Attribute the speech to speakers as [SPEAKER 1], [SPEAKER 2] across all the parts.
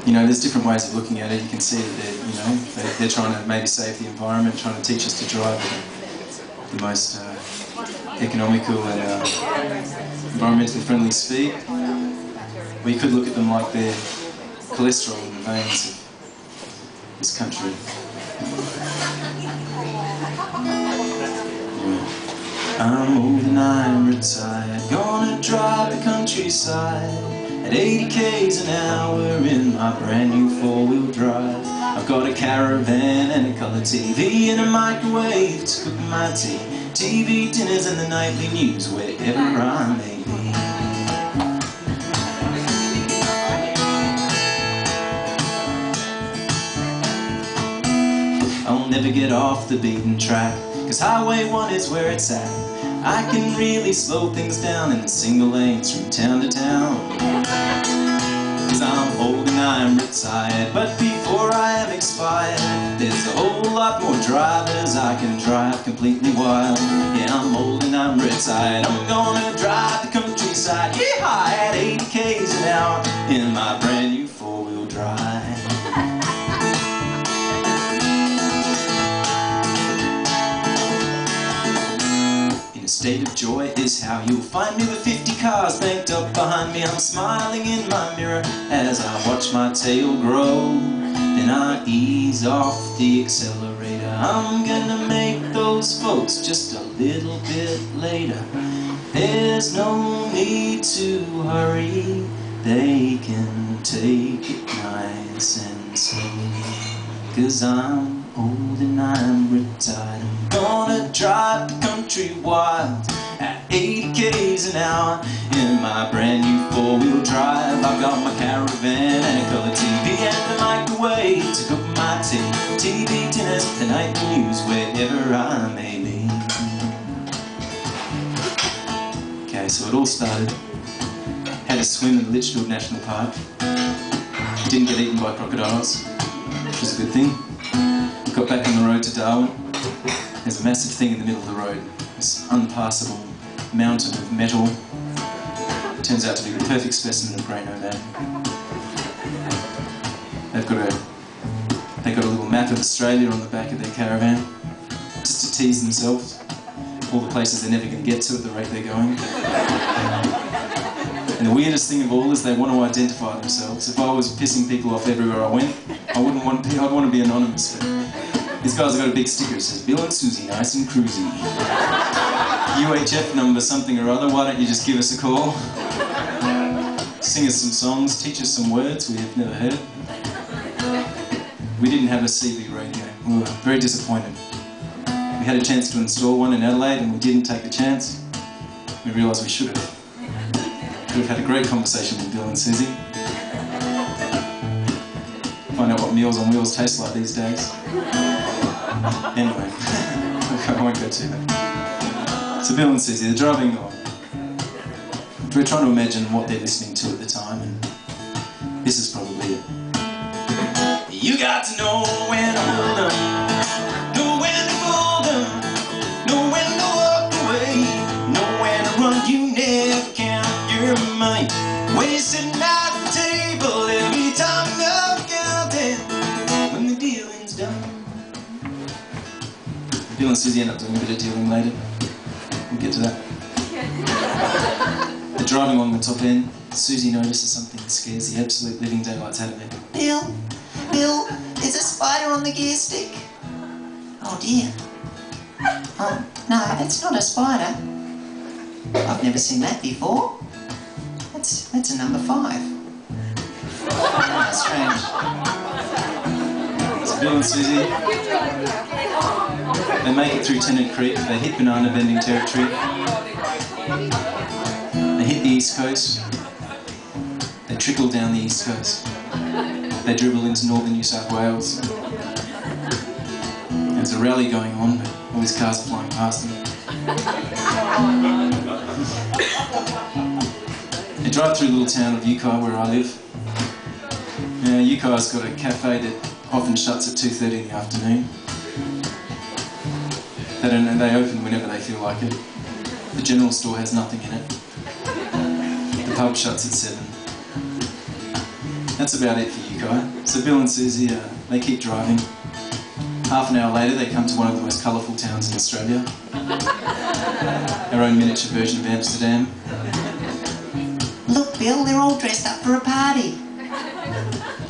[SPEAKER 1] you know, there's different ways of looking at it. You can see that they're, you know, they're trying to maybe save the environment, trying to teach us to drive at the most economical and environmentally friendly speed. Or you could look at them like they're cholesterol in the veins of this country. I'm old and I'm retired, gonna drive the countryside at 80 k's an hour in my brand new four-wheel drive. I've got a caravan and a colour TV and a microwave to cook my tea, TV dinners and the nightly news wherever I may be. I'll never get off the beaten track, 'cause Highway 1 is where it's at. I can really slow things down in the single lanes from town to town. 'Cause I'm old and I'm retired, but before I am expired, there's a whole lot more drivers I can drive completely wild. Yeah, I'm old and I'm retired, I'm gonna drive the countryside, yeehaw, at 80 k's an hour in my brand new four-wheel drive. State of joy is how you'll find me with 50 cars banked up behind me. I'm smiling in my mirror as I watch my tail grow. Then I ease off the accelerator. I'm gonna make those folks just a little bit later. There's no need to hurry, they can take it nice and slow. 'Cause I'm old and I'm retired, I'm gonna drive the country wild at 80 k's an hour in my brand new four-wheel drive. I've got my caravan and a colour TV and a microwave to cook my tea, TV dinners, the night news wherever I may be. Okay, so it all started. Had a swim in Litchfield National Park. Didn't get eaten by crocodiles, which was a good thing. Got back on the road to Darwin. There's a massive thing in the middle of the road. This unpassable mountain of metal. Turns out to be the perfect specimen of grey nomad. They've got a little map of Australia on the back of their caravan, just to tease themselves. All the places they're never going to get to at the rate they're going. And the weirdest thing of all is they want to identify themselves. If I was pissing people off everywhere I went, I'd want to be anonymous. But these guys have got a big sticker that says, Bill and Susie, nice and cruisy. UHF number something or other, why don't you just give us a call? Sing us some songs, teach us some words we have never heard. We didn't have a CB radio. We were very disappointed. We had a chance to install one in Adelaide and we didn't take the chance. We realised we should have. We've had a great conversation with Bill and Susie. Find out what Meals on Wheels taste like these days. Anyway, I won't go too bad. So Bill and Susie, they're driving on. We're trying to imagine what they're listening to at the time, and this is probably it. You got to know when to hold 'em, know when to fold 'em, know when to walk away, know when to run. You never count your money when you're sitting at the table. Every time you're counting when the dealing's done. Bill and Susie end up doing a bit of dealing later. We'll get to that. They're driving along the top end. Susie notices something that scares the absolute living daylights out of her.
[SPEAKER 2] Bill, there's a spider on the gear stick. Oh dear. Oh, no, that's not a spider. I've never seen that before. That's a number 5. That's strange.
[SPEAKER 1] So Bill and Susie, they make it through Tennant Creek, they hit banana bending territory, they hit the East Coast, they trickle down the East Coast, they dribble into northern New South Wales. There's a rally going on, but all these cars are flying past them. They drive through a little town of Yukai where I live. Now, Yukai's got a cafe that often shuts at 2:30 in the afternoon. They open whenever they feel like it. The general store has nothing in it. The pub shuts at 7. That's about it for you, Kai. So Bill and Susie, they keep driving. Half an hour later, they come to one of the most colourful towns in Australia. Our own miniature version of Amsterdam.
[SPEAKER 2] Look, Bill, they're all dressed up for a party.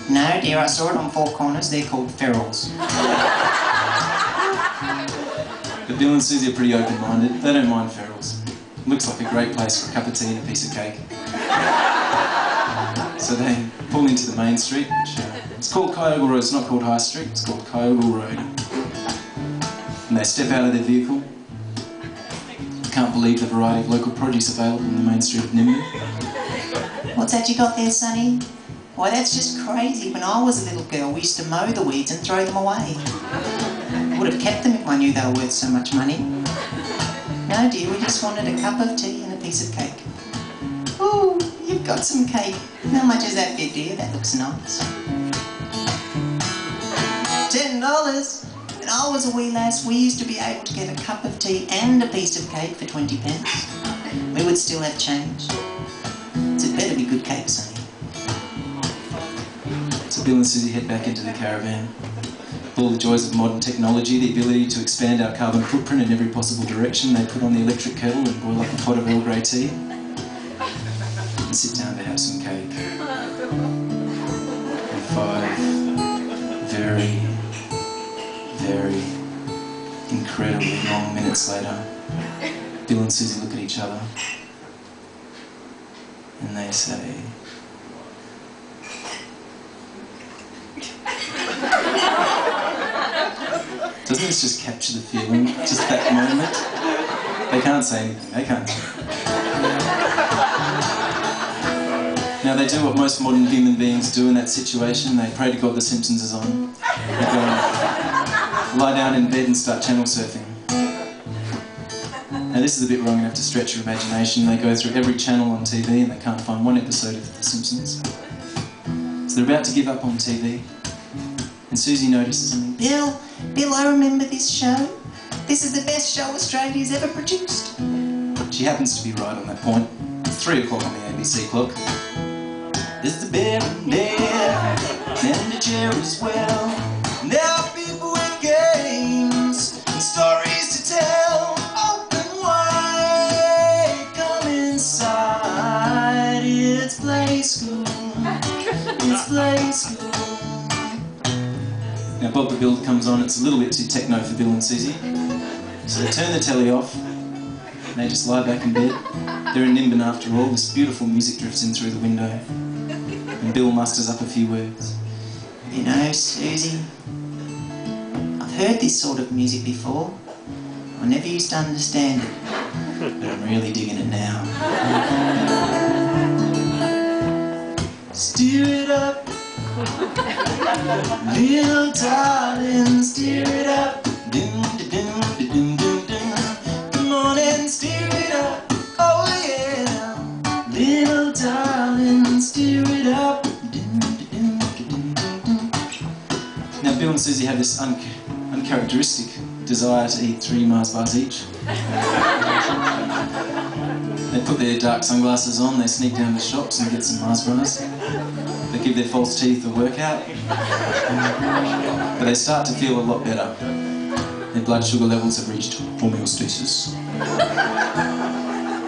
[SPEAKER 2] No, dear, I saw it on Four Corners. They're called ferals.
[SPEAKER 1] But Bill and Susie are pretty open-minded. They don't mind ferals. Looks like a great place for a cup of tea and a piece of cake. So they pull into the main street, which it's called Kyogle Road. It's not called High Street, it's called Kyogle Road. And they step out of their vehicle. Can't believe the variety of local produce available in the main street of Nimby.
[SPEAKER 2] What's that you got there, Sonny? Why, that's just crazy. When I was a little girl, we used to mow the weeds and throw them away. I would have kept them if I knew they were worth so much money. No, dear, we just wanted a cup of tea and a piece of cake. Ooh, you've got some cake. How much is that bit, dear? That looks nice. $10. When I was a wee lass, we used to be able to get a cup of tea and a piece of cake for 20 pence. We would still have change. So it better be good cake, Sonny.
[SPEAKER 1] So Bill and Susie head back into the caravan. All the joys of modern technology, the ability to expand our carbon footprint in every possible direction. They put on the electric kettle and boil up a pot of Earl Grey tea and sit down to have some cake. And 5 very, very incredibly long minutes later, Bill and Susie look at each other and they say, doesn't this just capture the feeling? Just that moment? They can't say anything, they can't. Now they do what most modern human beings do in that situation. They pray to God the Simpsons is on. They go and lie down in bed and start channel surfing. Now this is a bit wrong, you have to stretch your imagination. They go through every channel on TV and they can't find one episode of The Simpsons. So they're about to give up on TV. And Susie notices something.
[SPEAKER 2] Bill, I remember this show. This is the best show Australia's ever produced.
[SPEAKER 1] She happens to be right on that point. It's 3 o'clock on the ABC clock. There's the bear in bed, and the chair as well. And there are people with games and stories to tell. Open wide, come inside. It's play school. It's play school. Now Bob the Builder comes on. It's a little bit too techno for Bill and Susie. So they turn the telly off. And they just lie back in bed. They're in Nimbin after all. This beautiful music drifts in through the window. And Bill musters up a few words.
[SPEAKER 2] You know, Susie, I've heard this sort of music before. I never used to understand it, but I'm really digging it now.
[SPEAKER 1] Steer it up, little darling, steer it up. Dum, da, dum, da, dum, dum, dum. Come on and steer it up. Oh yeah, little darling, steer it up. Dum, da, dum, da, dum, dum, dum. Now Bill and Susie have this uncharacteristic desire to eat 3 Mars bars each. They put their dark sunglasses on, they sneak down the shops and get some Mars bars. They give their false teeth a workout. But they start to feel a lot better. Their blood sugar levels have reached homeostasis.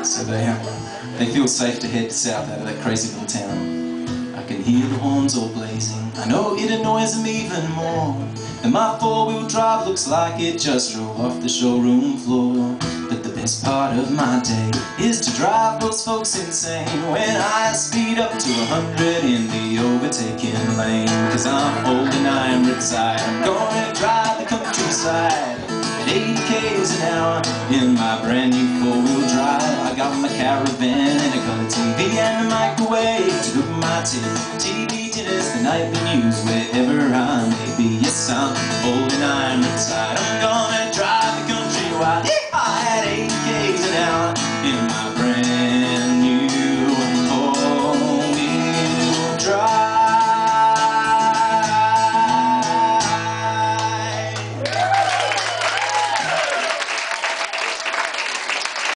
[SPEAKER 1] So they feel safe to head south out of that crazy little town. I can hear the horns all blazing. I know it annoys them even more. And my 4-wheel drive looks like it just drove off the showroom floor. But the best part of my day is to drive those folks insane when I speed up to 100 in the overtaking lane. Cause I'm old and I'm retired, I'm gonna drive the countryside at 80 k's an hour in my brand new 4-wheel drive. I got my caravan and a color TV and a microwave to cook my tea. TV dinners, the nightly news, wherever I may be. Yes, I'm old and I'm retired, I'm gonna